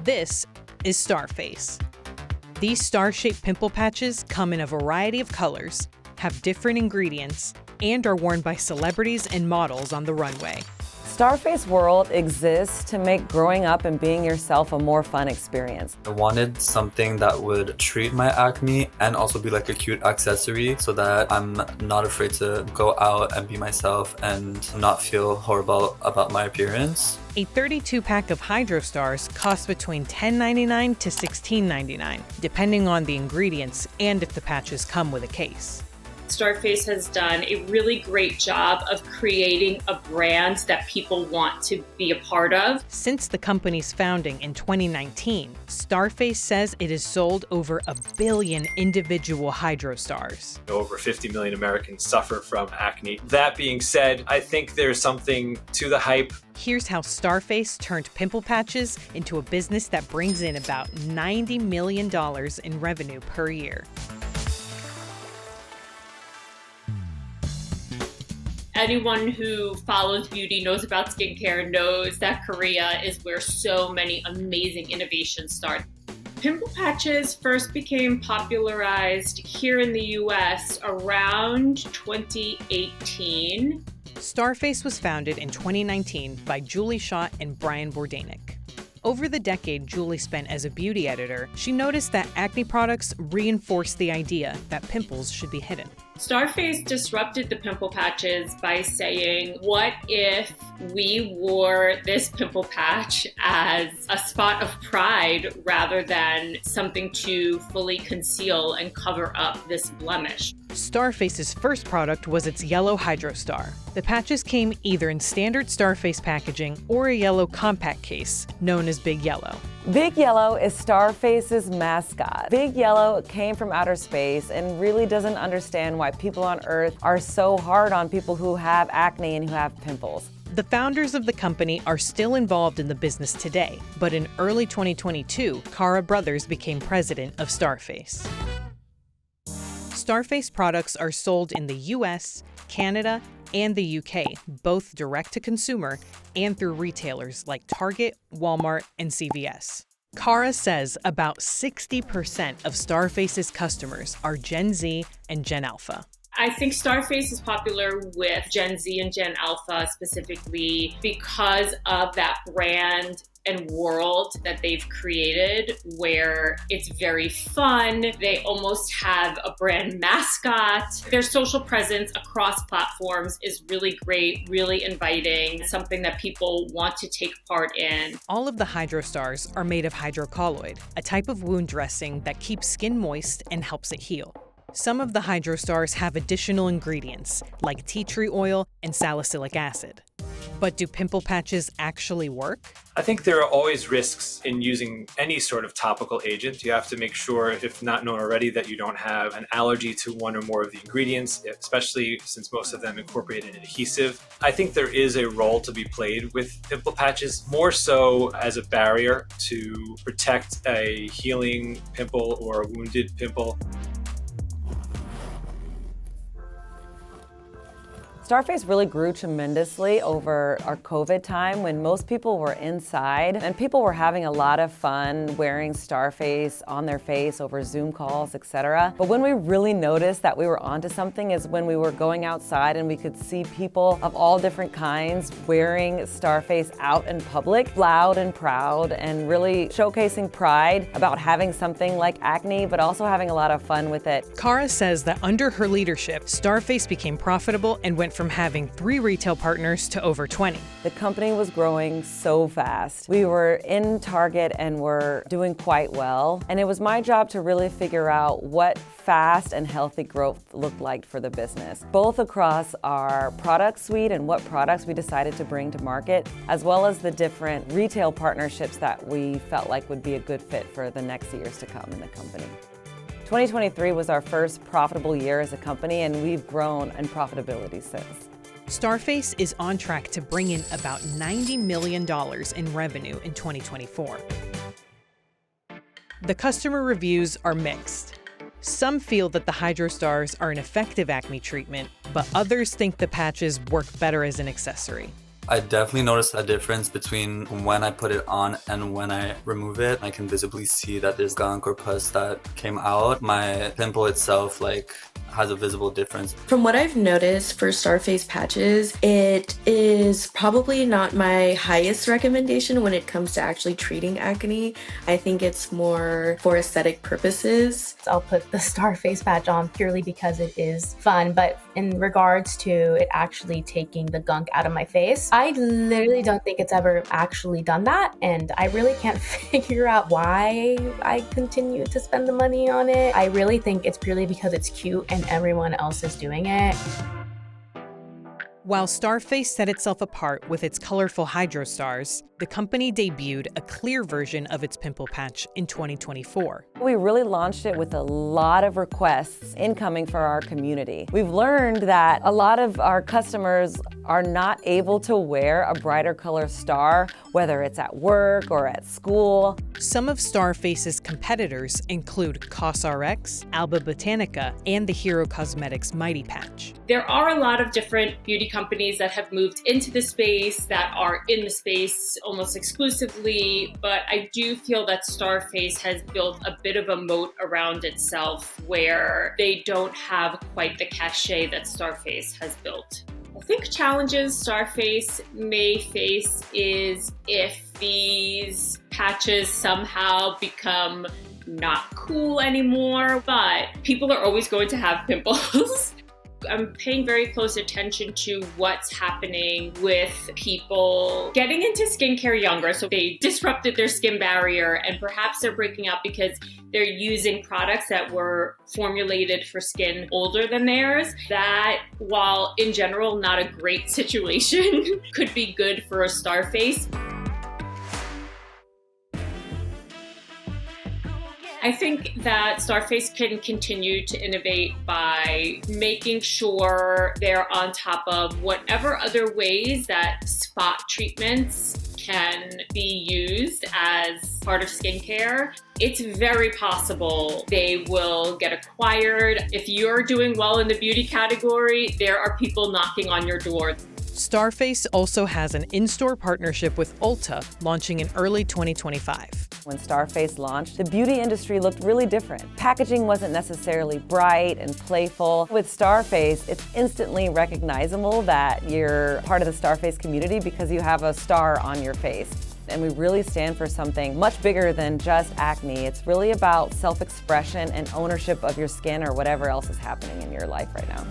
This is Starface. These star-shaped pimple patches come in a variety of colors, have different ingredients, and are worn by celebrities and models on the runway. Starface World exists to make growing up and being yourself a more fun experience. I wanted something that would treat my acne and also be like a cute accessory so that I'm not afraid to go out and be myself and not feel horrible about my appearance. A 32-pack of Hydro Stars costs between $10.99 to $16.99, depending on the ingredients and if the patches come with a case. Starface has done a really great job of creating a brand that people want to be a part of. Since the company's founding in 2019, Starface says it has sold over 1 billion individual Hydro Stars. Over 50 million Americans suffer from acne. That being said, I think there's something to the hype. Here's how Starface turned pimple patches into a business that brings in about $90 million in revenue per year. Anyone who follows beauty, knows about skincare, knows that Korea is where so many amazing innovations start. Pimple patches first became popularized here in the US around 2018. Starface was founded in 2019 by Julie Schott and Brian Bordanik. Over the decade Julie spent as a beauty editor, she noticed that acne products reinforced the idea that pimples should be hidden. Starface disrupted the pimple patches by saying, what if we wore this pimple patch as a spot of pride rather than something to fully conceal and cover up this blemish? Starface's first product was its yellow Hydro Star. The patches came either in standard Starface packaging or a yellow compact case, known as Big Yellow. Big Yellow is Starface's mascot. Big Yellow came from outer space and really doesn't understand why people on Earth are so hard on people who have acne and who have pimples. The founders of the company are still involved in the business today, but in early 2022, Kara Brothers became president of Starface. Starface products are sold in the US, Canada, and the UK, both direct to consumer and through retailers like Target, Walmart, and CVS. Kara says about 60% of Starface's customers are Gen Z and Gen Alpha. I think Starface is popular with Gen Z and Gen Alpha specifically because of that brand and world that they've created where it's very fun. They almost have a brand mascot. Their social presence across platforms is really great, really inviting, something that people want to take part in. All of the Hydro Stars are made of hydrocolloid, a type of wound dressing that keeps skin moist and helps it heal. Some of the Hydro Stars have additional ingredients, like tea tree oil and salicylic acid. But do pimple patches actually work? I think there are always risks in using any sort of topical agent. You have to make sure, if not known already, that you don't have an allergy to one or more of the ingredients, especially since most of them incorporate an adhesive. I think there is a role to be played with pimple patches, more so as a barrier to protect a healing pimple or a wounded pimple. Starface really grew tremendously over our COVID time when most people were inside and people were having a lot of fun wearing Starface on their face over Zoom calls, etc. But when we really noticed that we were onto something is when we were going outside and we could see people of all different kinds wearing Starface out in public, loud and proud, and really showcasing pride about having something like acne, but also having a lot of fun with it. Kara says that under her leadership, Starface became profitable and went from having 3 retail partners to over 20. The company was growing so fast. We were in Target and were doing quite well. And it was my job to really figure out what fast and healthy growth looked like for the business, both across our product suite and what products we decided to bring to market, as well as the different retail partnerships that we felt like would be a good fit for the next years to come in the company. 2023 was our first profitable year as a company, and we've grown in profitability since. Starface is on track to bring in about $90 million in revenue in 2024. The customer reviews are mixed. Some feel that the Hydro Stars are an effective acne treatment, but others think the patches work better as an accessory. I definitely noticed a difference between when I put it on and when I remove it. I can visibly see that there's gunk or pus that came out. My pimple itself has a visible difference. From what I've noticed for Starface patches, it is probably not my highest recommendation when it comes to actually treating acne. I think it's more for aesthetic purposes. I'll put the Starface patch on purely because it is fun, but in regards to it actually taking the gunk out of my face, I literally don't think it's ever actually done that, and I really can't figure out why I continue to spend the money on it. I really think it's purely because it's cute and everyone else is doing it. While Starface set itself apart with its colorful hydro stars, the company debuted a clear version of its pimple patch in 2024. We really launched it with a lot of requests incoming for our community. We've learned that a lot of our customers are not able to wear a brighter color star, whether it's at work or at school. Some of Starface's competitors include COSRX, Alba Botanica, and the Hero Cosmetics Mighty Patch. There are a lot of different beauty companies that have moved into the space, that are in the space almost exclusively, but I do feel that Starface has built a bit of a moat around itself where they don't have quite the cachet that Starface has built. I think challenges Starface may face is if these patches somehow become not cool anymore, but people are always going to have pimples. I'm paying very close attention to what's happening with people getting into skincare younger. So they disrupted their skin barrier and perhaps they're breaking up because they're using products that were formulated for skin older than theirs. That, while in general not a great situation, could be good for a Starface. I think that Starface can continue to innovate by making sure they're on top of whatever other ways that spot treatments can be used as part of skincare. It's very possible they will get acquired. If you're doing well in the beauty category, there are people knocking on your door. Starface also has an in-store partnership with Ulta launching in early 2025. When Starface launched, the beauty industry looked really different. Packaging wasn't necessarily bright and playful. With Starface, it's instantly recognizable that you're part of the Starface community because you have a star on your face. And we really stand for something much bigger than just acne. It's really about self-expression and ownership of your skin or whatever else is happening in your life right now.